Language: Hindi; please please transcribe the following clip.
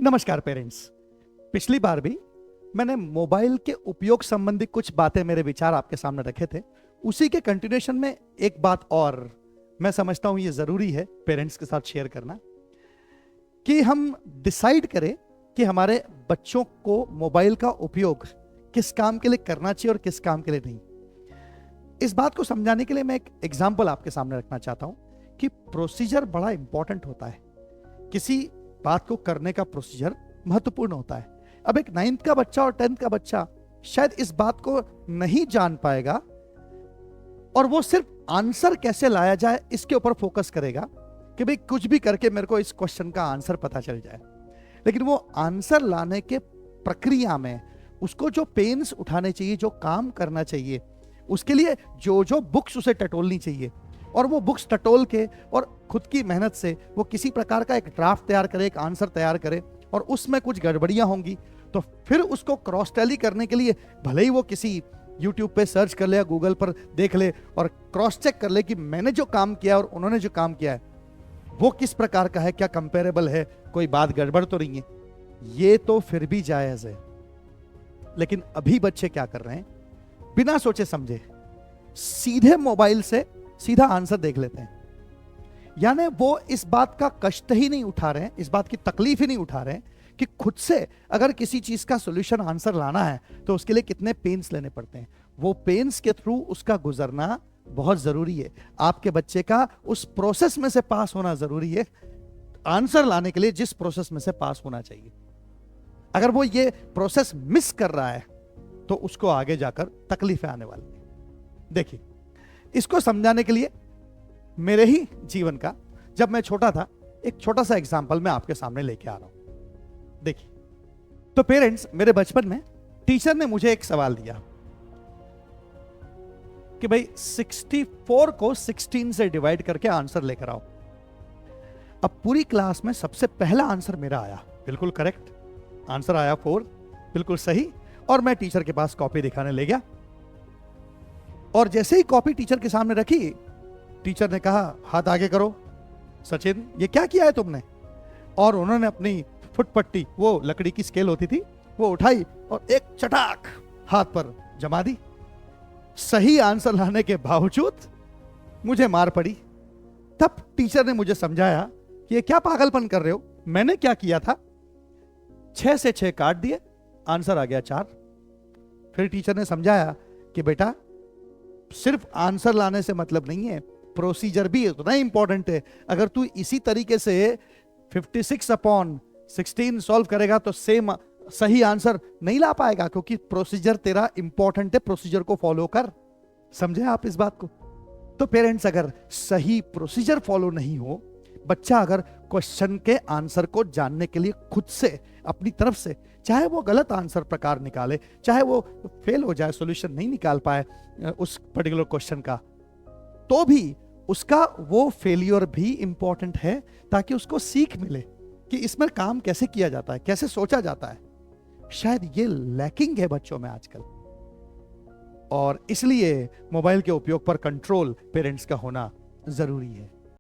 नमस्कार पेरेंट्स। पिछली बार भी मैंने मोबाइल के उपयोग संबंधी कुछ बातें, मेरे विचार आपके सामने रखे थे। उसी के कंटिन्यूएशन में एक बात और मैं समझता हूं ये जरूरी है पेरेंट्स के साथ शेयर करना, कि हम डिसाइड करें कि हमारे बच्चों को मोबाइल का उपयोग किस काम के लिए करना चाहिए और किस काम के लिए नहीं। इस बात को समझाने के लिए मैं एक एग्जाम्पल आपके सामने रखना चाहता हूं कि प्रोसीजर बड़ा इंपॉर्टेंट होता है। किसी बात को करने का प्रोसीजर महत्वपूर्ण होता है। अब एक 9th का बच्चा और 10th का बच्चा शायद इस बात को नहीं जान पाएगा और वो सिर्फ आंसर कैसे लाया जाए इसके ऊपर फोकस करेगा कि भाई कुछ भी करके मेरे को इस क्वेश्चन का आंसर पता चल जाए। लेकिन वो आंसर लाने के प्रक्रिया में उसको जो पेन्स उठाने चाहिए, जो काम करना चाहिए, उसके लिए जो जो बुक्स उसे टटोलनी चाहिए और वो बुक्स टटोल के और खुद की मेहनत से वो किसी प्रकार का एक ड्राफ्ट तैयार करे, एक आंसर तैयार करे और उसमें कुछ गड़बड़ियां होंगी तो फिर उसको क्रॉस टैली करने के लिए भले ही वो किसी यूट्यूब पे सर्च कर ले या गूगल पर देख ले और क्रॉस चेक कर ले कि मैंने जो काम किया है और उन्होंने जो काम किया है वो किस प्रकार का है, क्या कंपेरेबल है, कोई बात गड़बड़ तो नहीं है। ये तो फिर भी जायज है। लेकिन अभी बच्चे क्या कर रहे हैं, बिना सोचे समझे सीधे मोबाइल से सीधा आंसर देख लेते हैं। यानी वो इस बात का कष्ट ही नहीं उठा रहे हैं, इस बात की तकलीफ ही नहीं उठा रहे हैं कि खुद से अगर किसी चीज का सॉल्यूशन आंसर लाना है तो उसके लिए कितने पेन्स लेने पड़ते हैं। वो पेन्स के थ्रू उसका गुजरना बहुत जरूरी है। आपके बच्चे का उस प्रोसेस में से पास होना जरूरी है, आंसर लाने के लिए जिस प्रोसेस में से पास होना चाहिए। अगर वो ये प्रोसेस मिस कर रहा है तो उसको आगे जाकर तकलीफें आने वाली है। देखिए, इसको समझाने के लिए मेरे ही जीवन का, जब मैं छोटा था, एक छोटा सा एग्जांपल मैं आपके सामने लेके आ रहा हूं। देखिए, तो पेरेंट्स, मेरे बचपन में टीचर ने मुझे एक सवाल दिया कि भाई 64 को 16 से डिवाइड करके आंसर लेकर आओ। अब पूरी क्लास में सबसे पहला आंसर मेरा आया, बिल्कुल करेक्ट आंसर आया 4, बिल्कुल सही। और मैं टीचर के पास कॉपी दिखाने ले गया और जैसे ही कॉपी टीचर के सामने रखी, टीचर ने कहा हाथ आगे करो। सचिन, ये क्या किया है तुमने? और उन्होंने अपनी फुटपट्टी, वो लकड़ी की स्केल होती थी, वो उठाई और एक चटाक हाथ पर जमा दी। सही आंसर लाने के बावजूद मुझे मार पड़ी। तब टीचर ने मुझे समझाया कि ये क्या पागलपन कर रहे हो, मैंने क्या किया था। 6 से 6 काट दिए, आंसर आ गया 4। फिर टीचर ने समझाया कि बेटा, सिर्फ आंसर लाने से मतलब नहीं है, प्रोसीजर भी उतना इंपॉर्टेंट है। अगर तू इसी तरीके से 56/16 सॉल्व करेगा तो सेम सही आंसर नहीं ला पाएगा, क्योंकि प्रोसीजर तेरा इंपॉर्टेंट है, प्रोसीजर को फॉलो कर। समझे आप इस बात को? तो पेरेंट्स, अगर सही प्रोसीजर फॉलो नहीं हो, बच्चा अगर क्वेश्चन के आंसर को जानने के लिए खुद से अपनी तरफ से, चाहे वो गलत आंसर प्रकार निकाले, चाहे वो फेल हो जाए, सॉल्यूशन नहीं निकाल पाए उस पर्टिकुलर क्वेश्चन का, तो भी उसका वो फेलियर भी इंपॉर्टेंट है, ताकि उसको सीख मिले कि इसमें काम कैसे किया जाता है, कैसे सोचा जाता है। शायद ये लैकिंग है बच्चों में आजकल, और इसलिए मोबाइल के उपयोग पर कंट्रोल पेरेंट्स का होना जरूरी है।